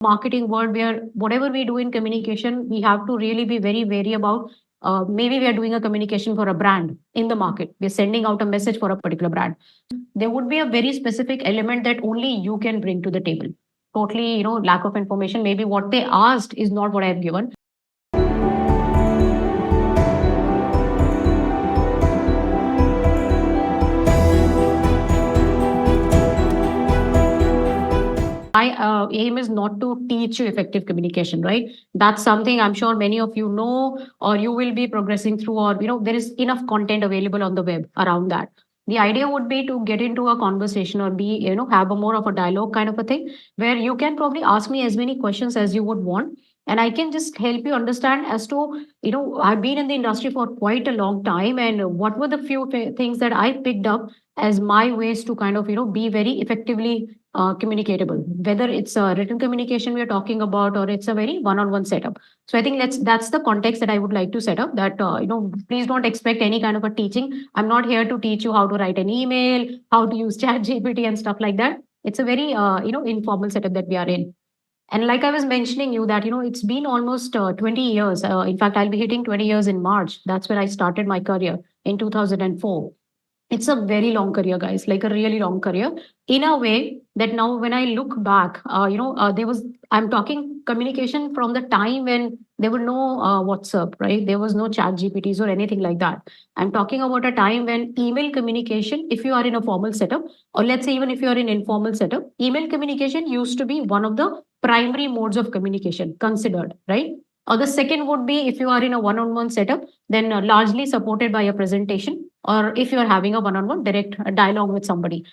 marketing world where whatever we do in communication, we have to really be very wary about. Maybe we are doing a communication for a brand in the market. We're sending out a message for a particular brand. There would be a very specific element that only you can bring to the table. Totally, lack of information. Maybe what they asked is not what I've given. My aim is not to teach you effective communication, right? That's something I'm sure many of you know, or you will be progressing through, or there is enough content available on the web around that. The idea would be to get into a conversation or be, have a more of a dialogue kind of a thing where you can probably ask me as many questions as you would want. And I can just help you understand as to, I've been in the industry for quite a long time. And what were the few things that I picked up as my ways to kind of, be very effectively communicatable, whether it's a written communication we are talking about or it's a very one-on-one setup. So I think that's the context that I would like to set up. That please don't expect any kind of a teaching. I'm not here to teach you how to write an email, how to use Chat GPT and stuff like that. It's a very informal setup that we are in. And like I was mentioning you that it's been almost 20 years. In fact, I'll be hitting 20 years in March. That's where I started my career in 2004. It's a very long career, guys, like a really long career in a way that now when I look back, I'm talking communication from the time when there were no WhatsApp, right? There was no Chat GPTs or anything like that. I'm talking about a time when email communication, if you are in a formal setup, or let's say even if you are in informal setup, email communication used to be one of the primary modes of communication considered, right? Or the second would be if you are in a one-on-one setup, then largely supported by a presentation, or if you're having a one-on-one direct dialogue with somebody.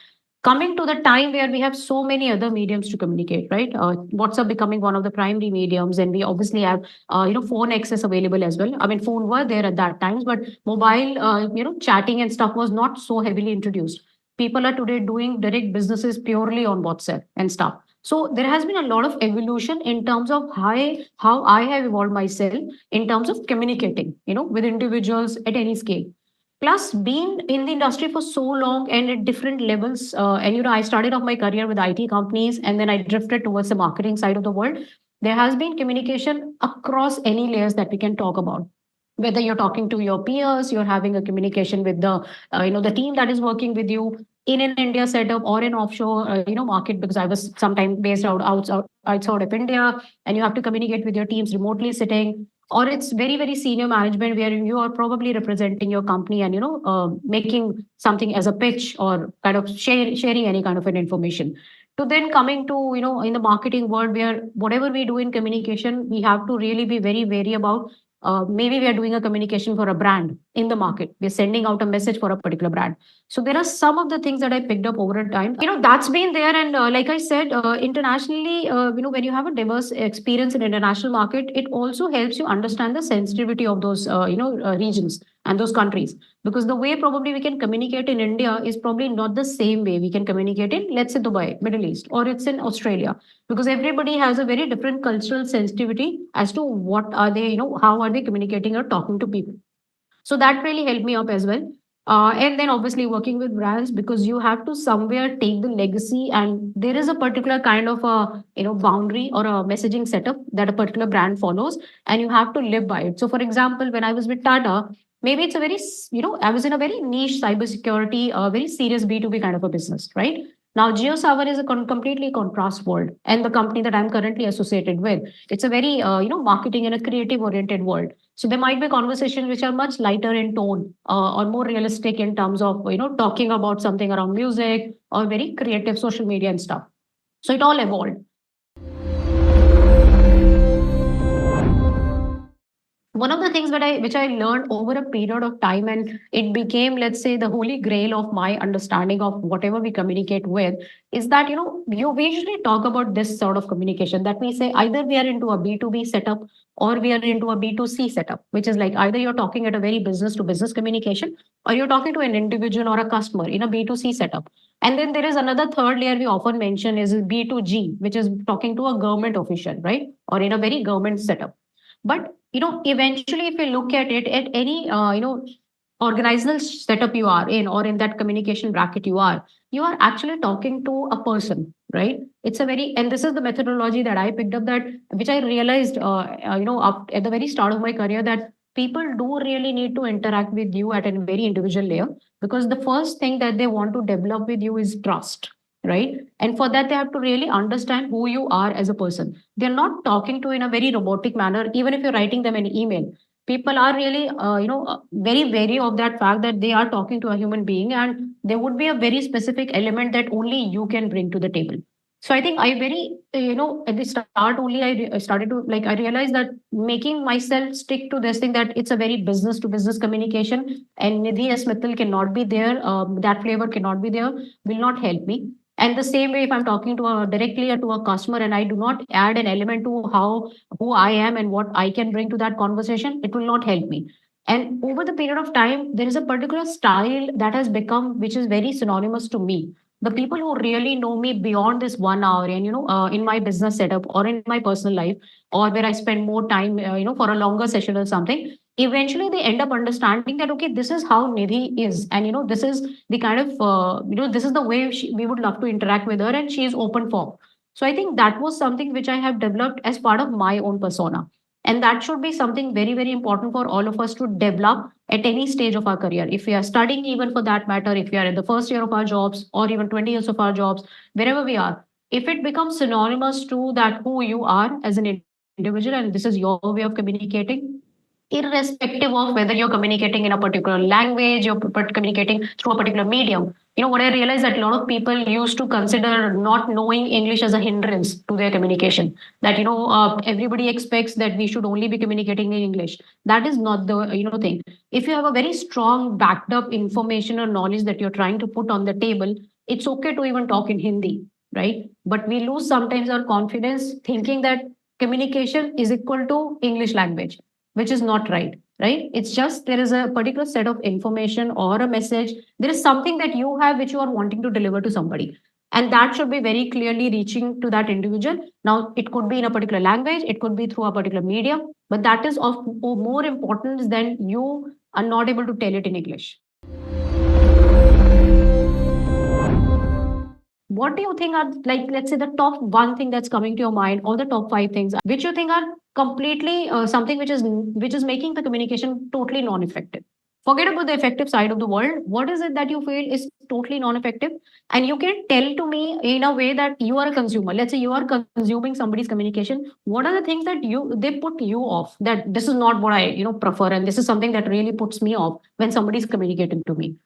Coming to the time where we have so many other mediums to communicate, right? WhatsApp becoming one of the primary mediums, and we obviously have phone access available as well. I mean, phone were there at that times, but mobile chatting and stuff was not so heavily introduced. People are today doing direct businesses purely on WhatsApp and stuff. So there has been a lot of evolution in terms of how I have evolved myself in terms of communicating, with individuals at any scale. Plus, being in the industry for so long and at different levels, and I started off my career with IT companies, and then I drifted towards the marketing side of the world. There has been communication across any layers that we can talk about. Whether you're talking to your peers, you're having a communication with the team that is working with you in an India setup or an offshore, market, because I was sometimes based outside of India, and you have to communicate with your teams remotely sitting, or it's very very senior management where you are probably representing your company and making something as a pitch or kind of sharing any kind of an information, to then coming to in the marketing world where whatever we do in communication, we have to really be very wary about. Maybe we are doing a communication for a brand in the market. We're sending out a message for a particular brand. So there are some of the things that I picked up over time. That's been there. And like I said, internationally, when you have a diverse experience in international market, it also helps you understand the sensitivity of those, regions and those countries. Because the way probably we can communicate in India is probably not the same way we can communicate in, let's say, Dubai, Middle East, or it's in Australia, because everybody has a very different cultural sensitivity as to what are they, how are they communicating or talking to people. So that really helped me up as well. And then obviously working with brands, because you have to somewhere take the legacy, and there is a particular kind of a boundary or a messaging setup that a particular brand follows, and you have to live by it. So for example, when I was with Tata, maybe it's a very I was in a very niche cybersecurity, very serious B2B kind of a business, right? Now, JioSaavn is a completely contrast world, and the company that I'm currently associated with, it's a very marketing and a creative oriented world. So there might be conversations which are much lighter in tone, or more realistic in terms of talking about something around music or very creative social media and stuff. So it all evolved. One of the things that I learned over a period of time, and it became, let's say, the holy grail of my understanding of whatever we communicate with, is that we usually talk about this sort of communication, that we say either we are into a B2B setup or we are into a B2C setup, which is like either you're talking at a very business to business communication, or you're talking to an individual or a customer in a B2C setup. And then there is another third layer we often mention is B2G, which is talking to a government official, right? Or in a very government setup. But eventually, if you look at it at any organizational setup you are in, or in that communication bracket you are, you are actually talking to a person, right? It's a very, and this is the methodology that I picked up, that which I realized, up at the very start of my career, that people do really need to interact with you at a very individual layer, because the first thing that they want to develop with you is trust, right? And for that, they have to really understand who you are as a person. They're not talking to in a very robotic manner, even if you're writing them an email. People are really, very wary of that fact that they are talking to a human being, and there would be a very specific element that only you can bring to the table. So I think I very, at the start only, I started to like, I realized that making myself stick to this thing, that it's a very business to business communication, and Nidhi as Mittal cannot be there, that flavor cannot be there, will not help me. And the same way, if I'm talking to a directly to a customer and I do not add an element to how who I am and what I can bring to that conversation, it will not help me. And over the period of time, there is a particular style that has become, which is very synonymous to me. The people who really know me beyond this 1 hour, and in my business setup or in my personal life, or where I spend more time, for a longer session or something, eventually they end up understanding that, okay, this is how Nidhi is, and this is the kind of, this is the way we would love to interact with her, and she is open for. So I think that was something which I have developed as part of my own persona. And that should be something very, very important for all of us to develop at any stage of our career. If we are studying, even for that matter, if we are in the first year of our jobs or even 20 years of our jobs, wherever we are, if it becomes synonymous to that who you are as an individual, and this is your way of communicating, irrespective of whether you're communicating in a particular language, you're communicating through a particular medium. What I realized, that a lot of people used to consider not knowing English as a hindrance to their communication. That everybody expects that we should only be communicating in English. That is not the thing. If you have a very strong backed up information or knowledge that you're trying to put on the table, it's okay to even talk in Hindi, right? But we lose sometimes our confidence thinking that communication is equal to English language, which is not right. Right? It's just there is a particular set of information or a message. There is something that you have which you are wanting to deliver to somebody. And that should be very clearly reaching to that individual. Now, it could be in a particular language, it could be through a particular medium, but that is of more importance than you are not able to tell it in English. What do you think are, like, let's say, the top one thing that's coming to your mind, or the top five things which you think are completely something which is making the communication totally non-effective? Forget about the effective side of the world. What is it that you feel is totally non-effective? And you can tell to me in a way that you are a consumer. Let's say you are consuming somebody's communication. What are the things that they put you off? That this is not what I prefer, and this is something that really puts me off when somebody's communicating to me.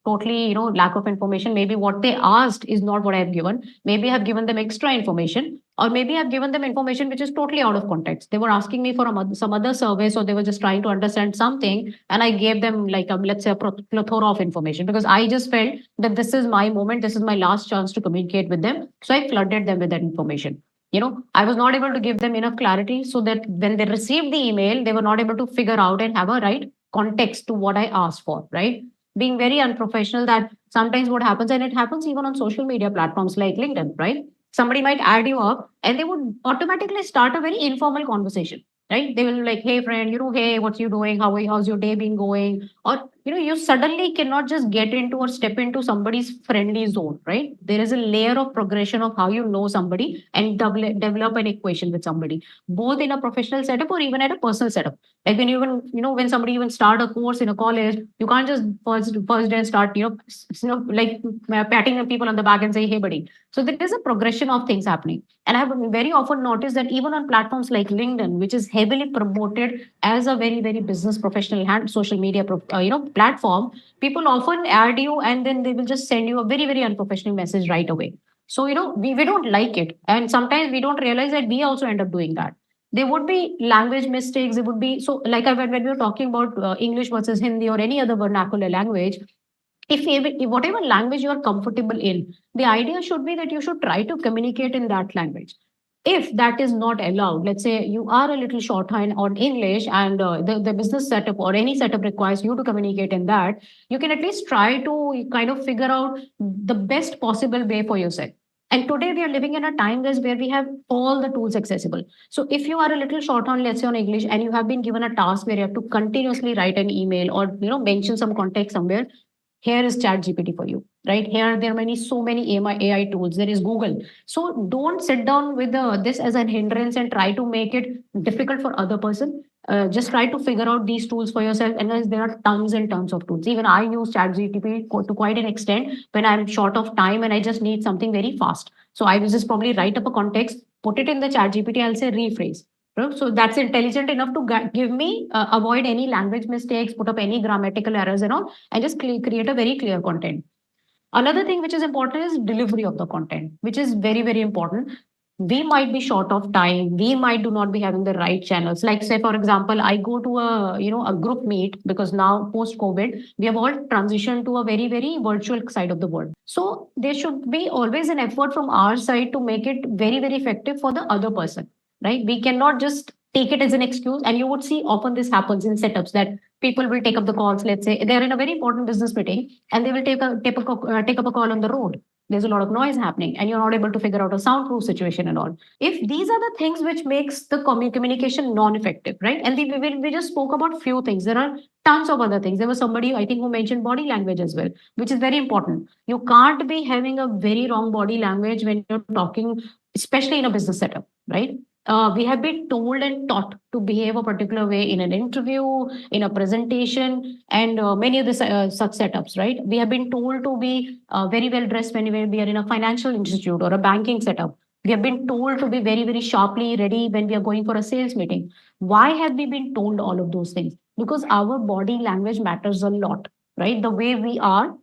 Totally, lack of information. Maybe what they asked is not what I have given. Maybe I have given them extra information, or maybe I've given them information which is totally out of context. They were asking me for some other service, or they were just trying to understand something, and I gave them, like, let's say, a plethora of information, because I just felt that this is my moment, this is my last chance to communicate with them. So I flooded them with that information. I was not able to give them enough clarity, so that when they received the email, they were not able to figure out and have a right context to what I asked for, right? Being very unprofessional, that sometimes what happens, and it happens even on social media platforms like LinkedIn, right? Somebody might add you up and they would automatically start a very informal conversation, right? They will be like, hey friend, hey, what you doing, how's your day been going? Or you suddenly cannot just get into or step into somebody's friendly zone, right? There is a layer of progression of how you know somebody and develop an equation with somebody, both in a professional setup or even at a personal setup. Like when you even, when somebody even start a course in a college, you can't just first day start, like patting the people on the back and say, hey, buddy. So there is a progression of things happening. And I have very often noticed that even on platforms like LinkedIn, which is heavily promoted as a very, very business professional hand social media, platform, people often add you and then they will just send you a very, very unprofessional message right away. So, we don't like it. And sometimes we don't realize that we also end up doing that. There would be language mistakes. There would be, so like when we were talking about English versus Hindi or any other vernacular language, if whatever language you are comfortable in, the idea should be that you should try to communicate in that language. If that is not allowed, let's say you are a little shorthand on English, and the business setup or any setup requires you to communicate in that, you can at least try to kind of figure out the best possible way for yourself. And today we are living in a time, guys, where we have all the tools accessible. So if you are a little short on, let's say, on English, and you have been given a task where you have to continuously write an email or mention some context somewhere, here is ChatGPT for you, right? Here there are so many AI tools. There is Google. So don't sit down with this as an hindrance and try to make it difficult for other person. Just try to figure out these tools for yourself. And there are tons and tons of tools. Even I use ChatGPT to quite an extent when I'm short of time and I just need something very fast. So I will just probably write up a context, put it in the ChatGPT. I'll say rephrase. So that's intelligent enough to give me avoid any language mistakes, put up any grammatical errors and all, and just create a very clear content. Another thing which is important is delivery of the content, which is very, very important. We might be short of time. We might do not be having the right channels. Like say, for example, I go to a group meet because now post COVID, we have all transitioned to a very, very virtual side of the world. So there should be always an effort from our side to make it very, very effective for the other person, right? We cannot just take it as an excuse. And you would see often this happens in setups that people will take up the calls. Let's say they're in a very important business meeting and they will take up a call on the road. There's a lot of noise happening and you're not able to figure out a soundproof situation and all. If these are the things which makes the communication non-effective, right? And we just spoke about few things. There are tons of other things. There was somebody, I think, who mentioned body language as well, which is very important. You can't be having a very wrong body language when you're talking, especially in a business setup, right? We have been told and taught to behave a particular way in an interview, in a presentation, and many of the such setups, right? We have been told to be very well dressed when we are in a financial institute or a banking setup. We have been told to be very, very sharply ready when we are going for a sales meeting. Why have we been told all of those things? Because our body language matters a lot, right? The way we are.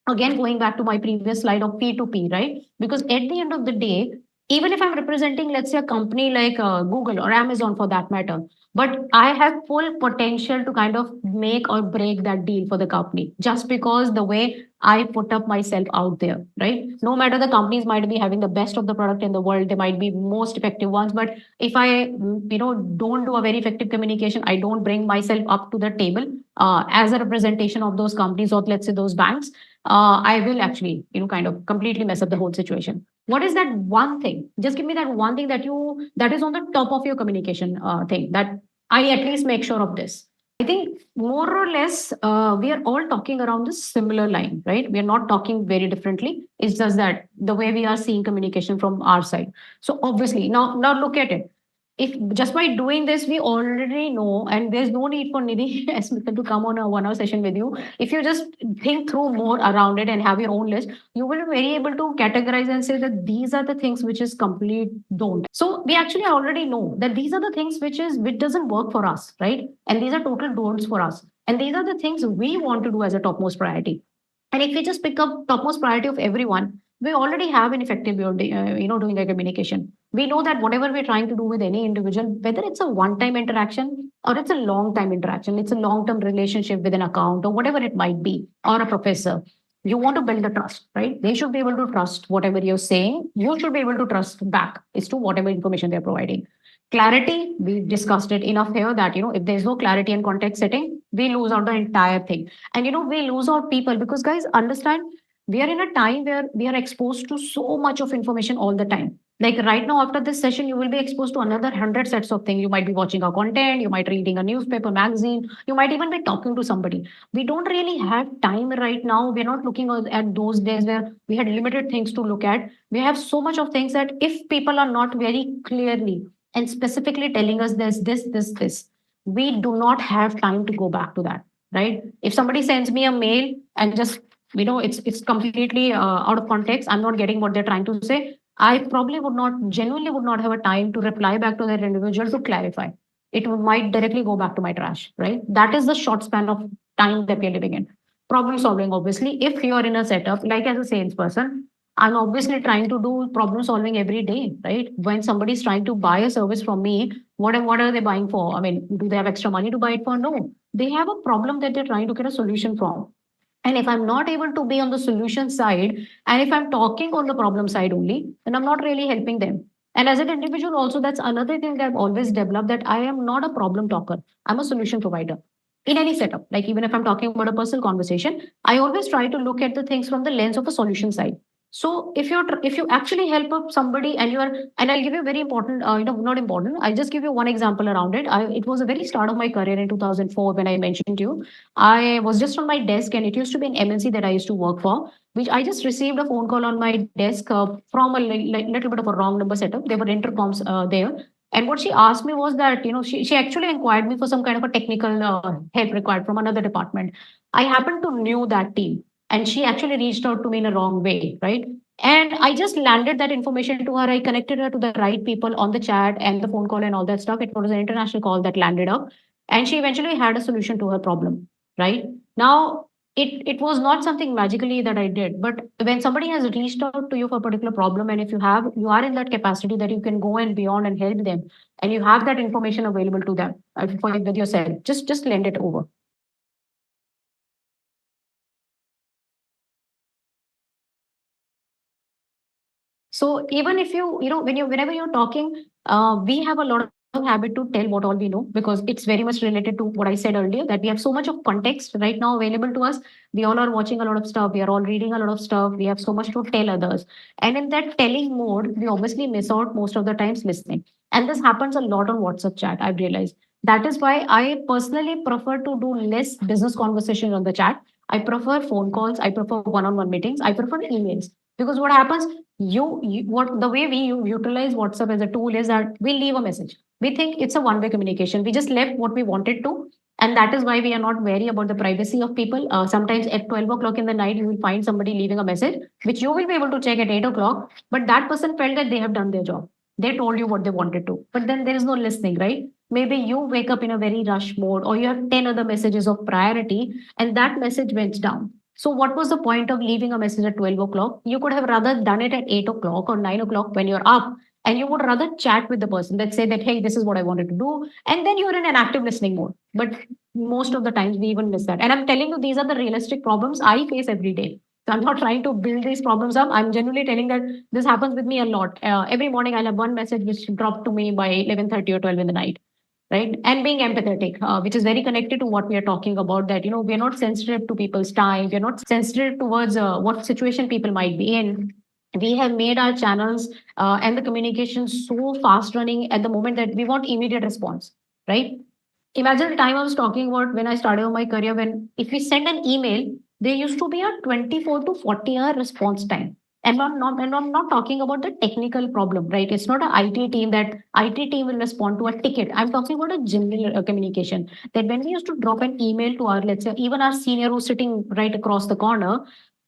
Again, going back to my previous slide of P2P, right? Because at the end of the day, even if I'm representing, let's say, a company like Google or Amazon for that matter, but I have full potential to kind of make or break that deal for the company just because the way I put up myself out there, right? No matter the companies might be having the best of the product in the world, they might be most effective ones, but if I, don't do a very effective communication, I don't bring myself up to the table as a representation of those companies or let's say those banks, I will actually, kind of completely mess up the whole situation. What is that one thing? Just give me that one thing that is on the top of your communication thing that I at least make sure of this. I think more or less we are all talking around this similar line, right? We are not talking very differently. It's just that the way we are seeing communication from our side. So obviously, now look at it. If just by doing this, we already know, and there's no need for Nidhi as Mittal to come on a 1 hour session with you. If you just think through more around it and have your own list, you will be very able to categorize and say that these are the things which is complete don't. So we actually already know that these are the things which doesn't work for us, right? And these are total don'ts for us. And these are the things we want to do as a topmost priority. And if we just pick up topmost priority of everyone, we already have an effective way of, doing a communication. We know that whatever we're trying to do with any individual, whether it's a one-time interaction or it's a long-time interaction, it's a long-term relationship with an account or whatever it might be, or a professor, you want to build the trust, right? They should be able to trust whatever you're saying. You should be able to trust back as to whatever information they're providing. Clarity, we discussed it enough here that, if there's no clarity and context setting, we lose out the entire thing. And, we lose out people because, guys, understand, we are in a time where we are exposed to so much of information all the time. Like right now, after this session, you will be exposed to another 100 sets of things. You might be watching our content, you might be reading a newspaper, magazine, you might even be talking to somebody. We don't really have time right now. We're not looking at those days where we had limited things to look at. We have so much of things that if people are not very clearly and specifically telling us there's this, we do not have time to go back to that, right? If somebody sends me a mail and just, it's completely out of context, I'm not getting what they're trying to say, I probably genuinely would not have a time to reply back to that individual to clarify. It might directly go back to my trash, right? That is the short span of time that we are living in. Problem solving, obviously, if you are in a setup, like as a salesperson, I'm obviously trying to do problem solving every day, right? When somebody's trying to buy a service from me, what are they buying for? I mean, do they have extra money to buy it for? No. They have a problem that they're trying to get a solution from. And if I'm not able to be on the solution side, and if I'm talking on the problem side only, then I'm not really helping them. And as an individual, also, that's another thing that I've always developed, that I am not a problem talker. I'm a solution provider in any setup. Like even if I'm talking about a personal conversation, I always try to look at the things from the lens of a solution side. So if you actually help up somebody and and I'll give you a very important, not important. I'll just give you one example around it. It was a very start of my career in 2004 when I mentioned to you. I was just on my desk and it used to be an MNC that I used to work for, which I just received a phone call on my desk from a little bit of a wrong number setup. There were intercoms there. And what she asked me was that, she actually inquired me for some kind of a technical help required from another department. I happened to knew that team and she actually reached out to me in a wrong way, right? And I just landed that information to her. I connected her to the right people on the chat and the phone call and all that stuff. It was an international call that landed up, and she eventually had a solution to her problem, right? Now, it was not something magically that I did, but when somebody has reached out to you for a particular problem, and if you are in that capacity that you can go and beyond and help them, and you have that information available to them with yourself, just lend it over. So even if whenever you're talking, we have a lot of habit to tell what all we know because it's very much related to what I said earlier that we have so much of context right now available to us. We all are watching a lot of stuff. We are all reading a lot of stuff. We have so much to tell others. And in that telling mode, we obviously miss out most of the times listening. And this happens a lot on WhatsApp chat, I've realized. That is why I personally prefer to do less business conversations on the chat. I prefer phone calls. I prefer one-on-one meetings. I prefer emails because what happens what the way we utilize WhatsApp as a tool is that we leave a message. We think it's a one-way communication. We just left what we wanted to, and that is why we are not wary about the privacy of people. Sometimes at 12 o'clock in the night, you will find somebody leaving a message, which you will be able to check at 8 o'clock. But that person felt that they have done their job. They told you what they wanted to, but then there is no listening, right? Maybe you wake up in a very rush mode, or you have 10 other messages of priority, and that message went down. So what was the point of leaving a message at 12 o'clock? You could have rather done it at 8 o'clock or 9 o'clock when you're up, and you would rather chat with the person that say that, hey, this is what I wanted to do. And then you're in an active listening mode. But most of the times we even miss that. And I'm telling you, these are the realistic problems I face every day. So I'm not trying to build these problems up. I'm genuinely telling that this happens with me a lot. Every morning I'll have one message which dropped to me by 11:30 or 12 in the night, right? And being empathetic, which is very connected to what we are talking about, that we're not sensitive to people's time, we're not sensitive towards what situation people might be in. We have made our channels and the communication so fast running at the moment that we want immediate response, right? Imagine the time I was talking about when I started my career, when if we send an email, there used to be a 24 to 40-hour response time. And I'm not talking about the technical problem, right? It's not an IT team that IT team will respond to a ticket. I'm talking about a general communication that when we used to drop an email to our, let's say, even our senior who's sitting right across the corner,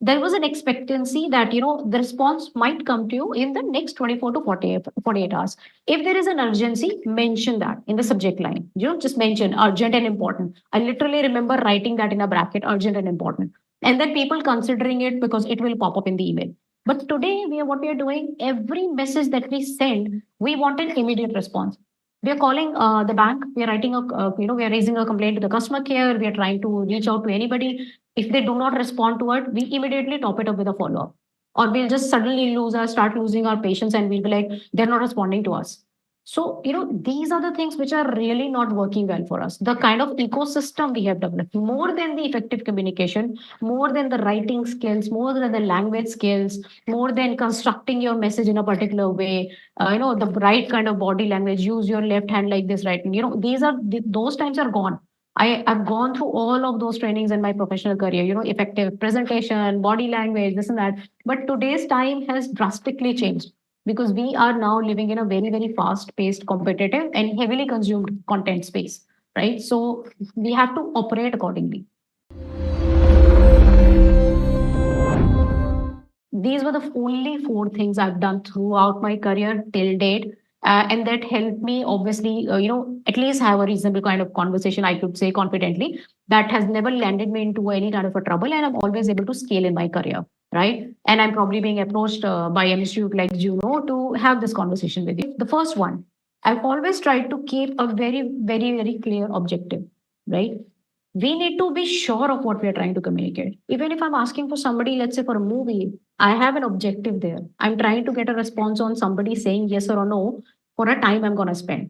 there was an expectancy that, the response might come to you in the next 24 to 48 hours. If there is an urgency, mention that in the subject line. Just mention urgent and important. I literally remember writing that in a bracket, urgent and important. And then people considering it because it will pop up in the email. But today, what we are doing, every message that we send, we want an immediate response. We are calling the bank. We are writing we are raising a complaint to the customer care. We are trying to reach out to anybody. If they do not respond to it, we immediately top it up with a follow up, or we'll just suddenly start losing our patience, and we'll be like, they're not responding to us. So, these are the things which are really not working well for us. The kind of ecosystem we have developed, more than the effective communication, more than the writing skills, more than the language skills, more than constructing your message in a particular way, the right kind of body language, use your left hand like this, right? Those times are gone. I've gone through all of those trainings in my professional career, effective presentation, body language, this and that. But today's time has drastically changed because we are now living in a very, very fast paced, competitive, and heavily consumed content space, right? So we have to operate accordingly. These were the only four things I've done throughout my career till date. And that helped me obviously, at least have a reasonable kind of conversation, I could say confidently, that has never landed me into any kind of a trouble. And I'm always able to scale in my career, right? And I'm probably being approached by an institute like Juno to have this conversation with you. The first one, I've always tried to keep a very, very, very clear objective, right? We need to be sure of what we are trying to communicate. Even if I'm asking for somebody, let's say for a movie, I have an objective there. I'm trying to get a response on somebody saying yes or no for a time I'm going to spend.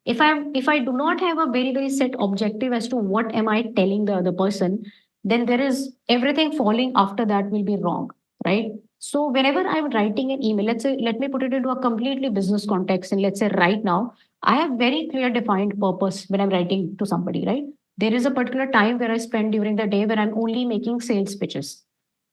If I do not have a very, very set objective as to what am I telling the other person, then there is everything falling after that will be wrong, right? So whenever I'm writing an email, let's say, let me put it into a completely business context. And let's say right now, I have very clear defined purpose when I'm writing to somebody, right? There is a particular time where I spend during the day where I'm only making sales pitches.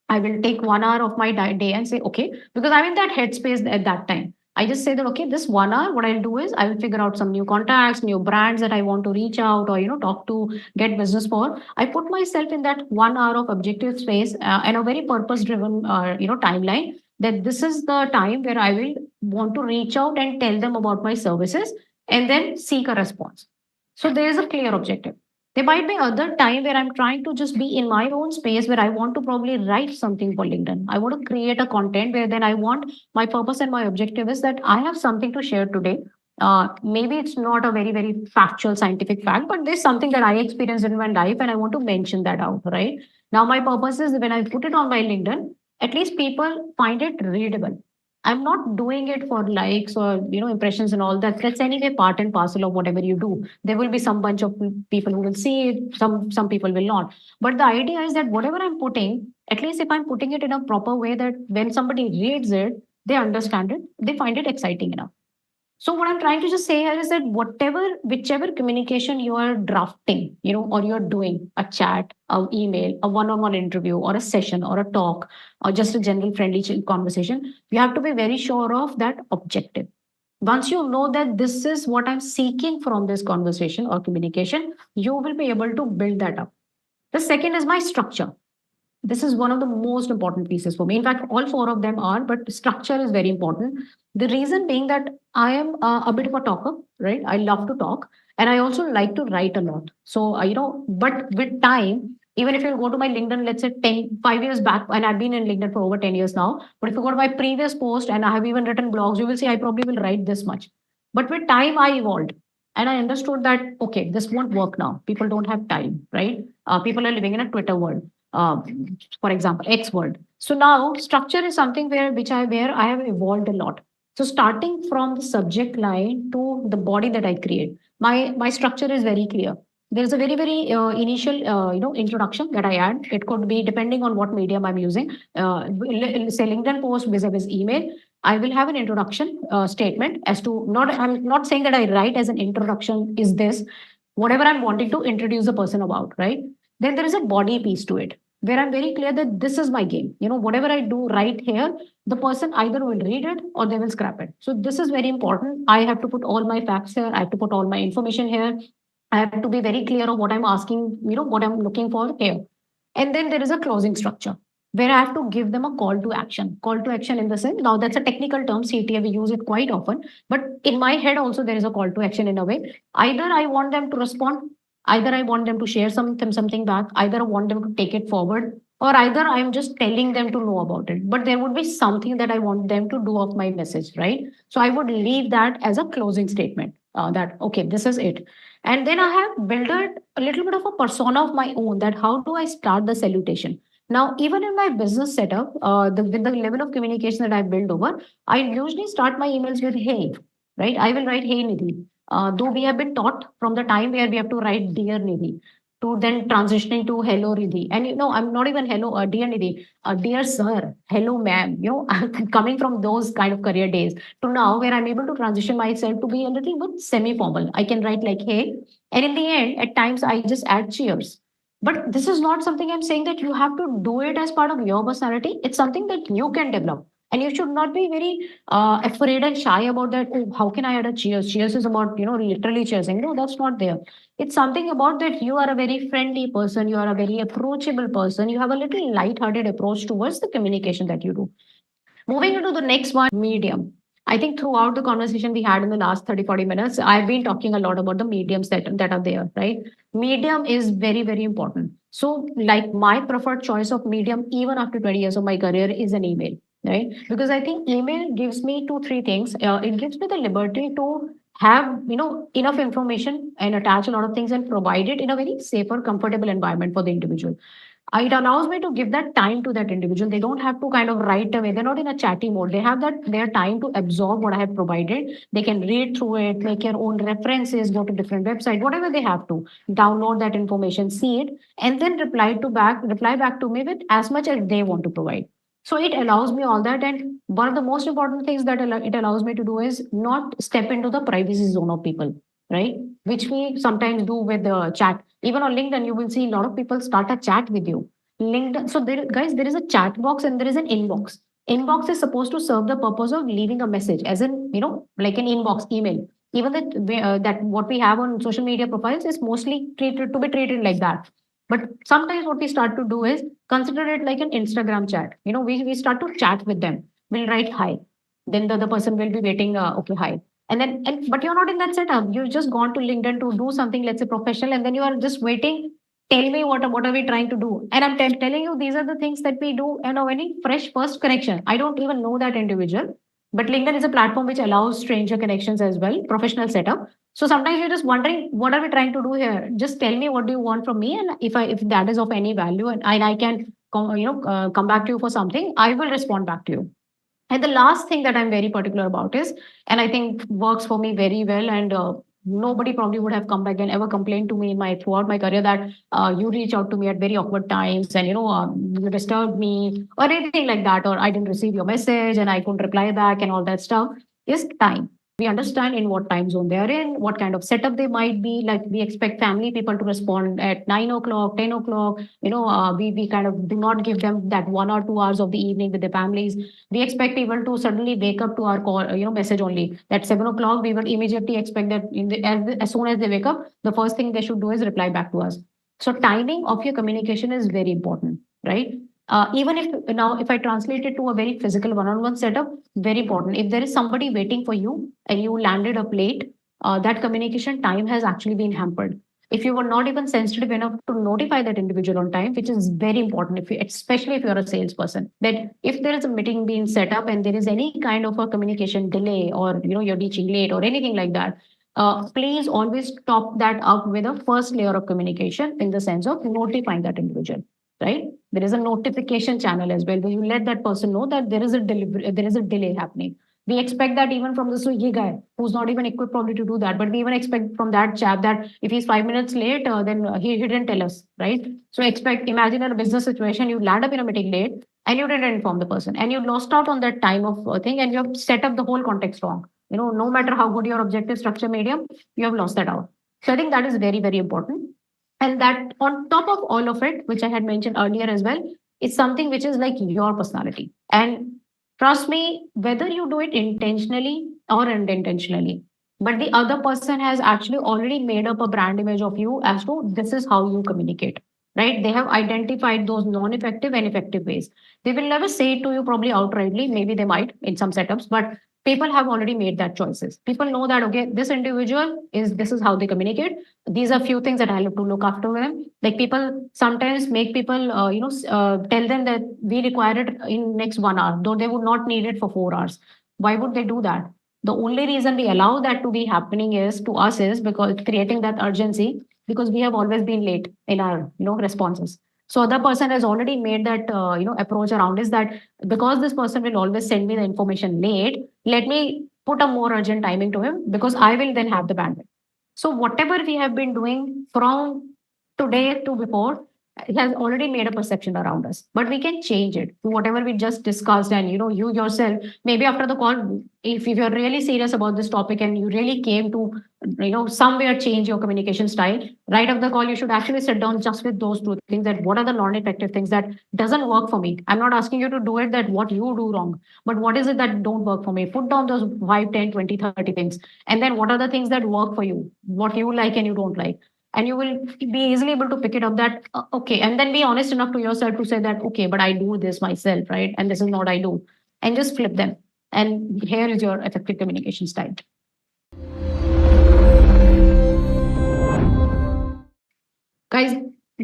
I will take 1 hour of my day and say, okay, because I'm in that headspace at that time. I just say that, okay, this 1 hour, what I'll do is I will figure out some new contacts, new brands that I want to reach out or, talk to, get business for. I put myself in that 1 hour of objective space and a very purpose driven, timeline that this is the time where I will want to reach out and tell them about my services and then seek a response. So there is a clear objective. There might be other time where I'm trying to just be in my own space where I want to probably write something for LinkedIn. I want to create a content where then I want my purpose and my objective is that I have something to share today. Maybe it's not a very, very factual scientific fact, but there's something that I experienced in my life and I want to mention that out, right? Now, my purpose is when I put it on my LinkedIn, at least people find it readable. I'm not doing it for likes or impressions and all that. That's anyway part and parcel of whatever you do. There will be some bunch of people who will see it, some people will not. But the idea is that whatever I'm putting, at least if I'm putting it in a proper way that when somebody reads it, they understand it, they find it exciting enough. So what I'm trying to just say here is that whichever communication you are drafting, or you're doing a chat, an email, a one-on-one interview, or a session, or a talk, or just a general friendly conversation, you have to be very sure of that objective. Once you know that this is what I'm seeking from this conversation or communication, you will be able to build that up. The second is my structure. This is one of the most important pieces for me. In fact, all four of them are, but structure is very important. The reason being that I am a bit of a talker, right? I love to talk and I also like to write a lot. So, but with time, even if you go to my LinkedIn, let's say 5 years back, and I've been in LinkedIn for over 10 years now, but if you go to my previous post and I have even written blogs, you will see I probably will write this much. But with time, I evolved and I understood that, okay, this won't work now. People don't have time, right? People are living in a Twitter world, for example, X word. So now structure is something where I have evolved a lot. So starting from the subject line to the body that I create, my structure is very clear. There's a very very initial introduction that I add. It could be depending on what medium I'm using. Say LinkedIn post vis-a-vis email. I will have an introduction statement as to not. I'm not saying that I write as an introduction is this whatever I'm wanting to introduce the person about, right? Then there is a body piece to it where I'm very clear that this is my game. Whatever I do right here, the person either will read it or they will scrap it. So this is very important. I have to put all my facts here. I have to put all my information here. I have to be very clear of what I'm asking, what I'm looking for here. And then there is a closing structure where I have to give them a call to action. Call to action in the sense, now that's a technical term, CTA, we use it quite often. But in my head also, there is a call to action in a way. Either I want them to respond, either I want them to share something back, either I want them to take it forward, or either I'm just telling them to know about it. But there would be something that I want them to do of my message, right? So I would leave that as a closing statement that, okay, this is it. And then I have built a little bit of a persona of my own that how do I start the salutation? Now, even in my business setup, with the level of communication that I build over, I usually start my emails with hey, right? I will write hey Nidhi. Though we have been taught from the time where we have to write dear Nidhi to then transitioning to hello Nidhi. And I'm not even hello, dear Nidhi, dear sir, hello ma'am. Coming from those kind of career days to now where I'm able to transition myself to be a little bit semi-formal. I can write like hey, and in the end, at times I just add cheers. But this is not something I'm saying that you have to do it as part of your personality. It's something that you can develop. And you should not be very afraid and shy about that. Oh, how can I add a cheers? Cheers is about, literally cheersing. No, that's not there. It's something about that you are a very friendly person. You are a very approachable person. You have a little light-hearted approach towards the communication that you do. Moving into the next one, medium. I think throughout the conversation we had in the last 30, 40 minutes, I've been talking a lot about the mediums that are there, right? Medium is very, very important. So, like my preferred choice of medium, even after 20 years of my career, is an email, right? Because I think email gives me two, three things. It gives me the liberty to have enough information and attach a lot of things and provide it in a very safer, comfortable environment for the individual. It allows me to give that time to that individual. They don't have to kind of right away. They're not in a chatty mode. They have that their time to absorb what I have provided. They can read through it, make their own references, go to different website, whatever they have to, download that information, see it, and then reply back to me with as much as they want to provide. So it allows me all that. And one of the most important things that it allows me to do is not step into the privacy zone of people, right? Which we sometimes do with the chat. Even on LinkedIn, you will see a lot of people start a chat with you. LinkedIn. So there, guys, there is a chat box and there is an inbox. Inbox is supposed to serve the purpose of leaving a message, as in, like an inbox email. Even that what we have on social media profiles is mostly treated like that. But sometimes what we start to do is consider it like an Instagram chat. We start to chat with them. We'll write hi. Then the other person will be waiting, okay, hi. But you're not in that setup. You've just gone to LinkedIn to do something, let's say professional, and then you are just waiting. Tell me what are we trying to do? And I'm telling you, these are the things that we do. Any fresh first connection. I don't even know that individual, but LinkedIn is a platform which allows stranger connections as well, professional setup. So sometimes you're just wondering, what are we trying to do here? Just tell me what do you want from me, and if that is of any value, and I can come back to you for something, I will respond back to you. And the last thing that I'm very particular about is, and I think works for me very well, and nobody probably would have come back and ever complained to me in my throughout my career that you reach out to me at very awkward times and you disturbed me or anything like that, or I didn't receive your message and I couldn't reply back and all that stuff. Is time. We understand in what time zone they are in, what kind of setup they might be. Like we expect family people to respond at 9 o'clock, 10 o'clock. We kind of do not give them that 1 or 2 hours of the evening with their families. We expect people to suddenly wake up to our call, message only. At 7 o'clock, we would immediately expect that as soon as they wake up, the first thing they should do is reply back to us. So timing of your communication is very important, right? Even if I translate it to a very physical one-on-one setup, very important. If there is somebody waiting for you and you landed up late, that communication time has actually been hampered. If you were not even sensitive enough to notify that individual on time, which is very important, especially if you're a salesperson, that if there is a meeting being set up and there is any kind of a communication delay, or you're reaching late or anything like that, please always top that up with a first layer of communication in the sense of notifying that individual, right? There is a notification channel as well where you let that person know that there is a delay happening. We expect that even from the Swiggy guy, who's not even equipped probably to do that. But we even expect from that chap that if he's 5 minutes late, then he didn't tell us, right? So imagine in a business situation, you land up in a meeting late and you didn't inform the person and you lost out on that time of thing, and you have set up the whole context wrong. No matter how good your objective structure medium, you have lost that out. So I think that is very, very important. And that on top of all of it, which I had mentioned earlier as well, is something which is like your personality. And trust me, whether you do it intentionally or unintentionally, but the other person has actually already made up a brand image of you as to this is how you communicate, right? They have identified those non-effective and effective ways. They will never say it to you probably outrightly. Maybe they might in some setups, but people have already made that choices. People know that, okay, this individual this is how they communicate. These are few things that I have to look after them. Like people sometimes make people, tell them that we require it in next 1 hour, though they would not need it for 4 hours. Why would they do that? The only reason we allow that to be happening is to us is because creating that urgency, because we have always been late in our responses. So other person has already made that approach around is that because this person will always send me the information late, let me put a more urgent timing to him because I will then have the bandwidth. So whatever we have been doing from today to before, it has already made a perception around us, but we can change it to whatever we just discussed. And you yourself, maybe after the call, if you're really serious about this topic and you really came to somewhere change your communication style, right after the call, you should actually sit down just with those two things, that what are the non-effective things that doesn't work for me. I'm not asking you to do it that what you do wrong, but what is it that don't work for me? Put down those 5, 10, 20, 30 things. And then what are the things that work for you, what you like and you don't like? And you will be easily able to pick it up that, okay, and then be honest enough to yourself to say that, okay, but I do this myself, right? And this is what I do. And just flip them. And here is your effective communication style. Guys,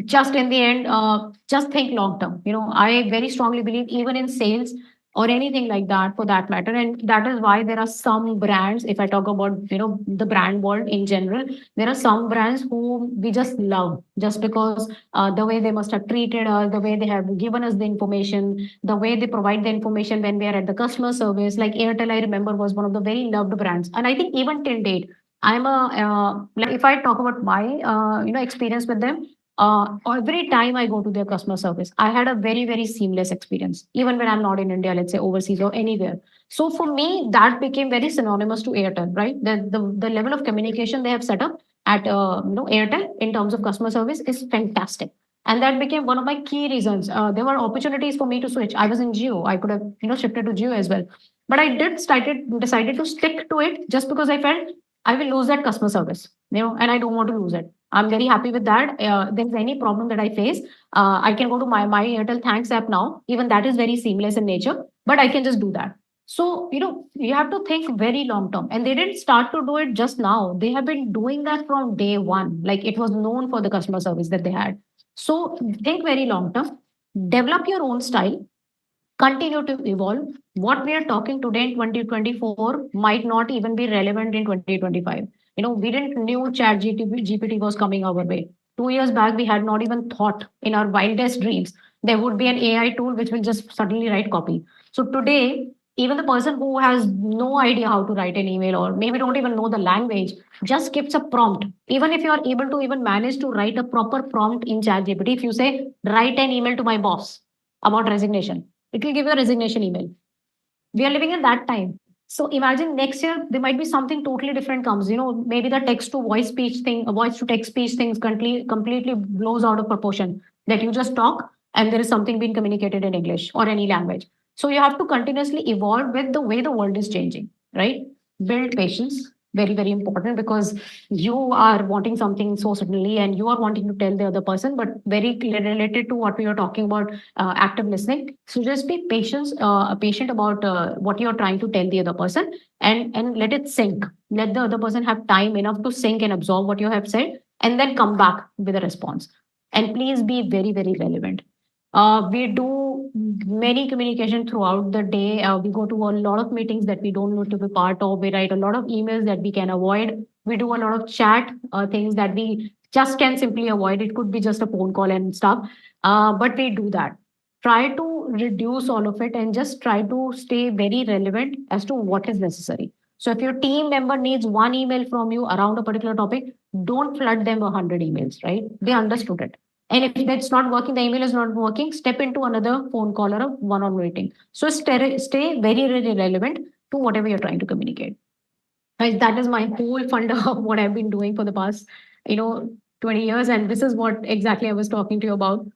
just in the end, just think long term. I very strongly believe even in sales or anything like that for that matter. And that is why there are some brands, if I talk about, the brand world in general, there are some brands who we just love just because the way they must have treated us, the way they have given us the information, the way they provide the information when we are at the customer service. Like Airtel, I remember, was one of the very loved brands. And I think even till date, I'm a, like if I talk about my, experience with them, Every time I go to their customer service, I had a very, very seamless experience, even when I'm not in India, let's say overseas or anywhere. So for me, that became very synonymous to Airtel, right? The level of communication they have set up at Airtel in terms of customer service is fantastic. And that became one of my key reasons. There were opportunities for me to switch. I was in Jio. I could have, shifted to Jio as well. But I decided to stick to it just because I felt I will lose that customer service, and I don't want to lose it. I'm very happy with that. There's any problem that I face, I can go to my Airtel Thanks app now. Even that is very seamless in nature, but I can just do that. So, you have to think very long term. And they didn't start to do it just now. They have been doing that from day one. Like it was known for the customer service that they had. So think very long term, develop your own style, continue to evolve. What we are talking today in 2024 might not even be relevant in 2025. We didn't knew chat GPT was coming our way. 2 years back, we had not even thought in our wildest dreams there would be an AI tool which will just suddenly write copy. So today, even the person who has no idea how to write an email or maybe don't even know the language just gives a prompt. Even if you are able to even manage to write a proper prompt in chat GPT, if you say, write an email to my boss about resignation, it will give you a resignation email. We are living in that time. So imagine next year there might be something totally different comes. Maybe the text to voice speech thing, voice to text speech things completely blows out of proportion. That you just talk and there is something being communicated in English or any language. So you have to continuously evolve with the way the world is changing, right? Build patience, very, very important, because you are wanting something so suddenly and you are wanting to tell the other person, but very related to what we are talking about, active listening. So just be patient about what you're trying to tell the other person, and let it sink. Let the other person have time enough to sink and absorb what you have said, and then come back with a response. And please be very, very relevant. We do many communication throughout the day. We go to a lot of meetings that we don't need to be part of. We write a lot of emails that we can avoid. We do a lot of chat things that we just can simply avoid. It could be just a phone call and stuff, but we do that. Try to reduce all of it and just try to stay very relevant as to what is necessary. So if your team member needs one email from you around a particular topic, don't flood them 100 emails, right? They understood it. And if that's not working, the email is not working, step into another phone call or a one-on meeting. So stay very, very relevant to whatever you're trying to communicate. Right? That is my whole funda of what I've been doing for the past, 20 years. And this is what exactly I was talking to you about.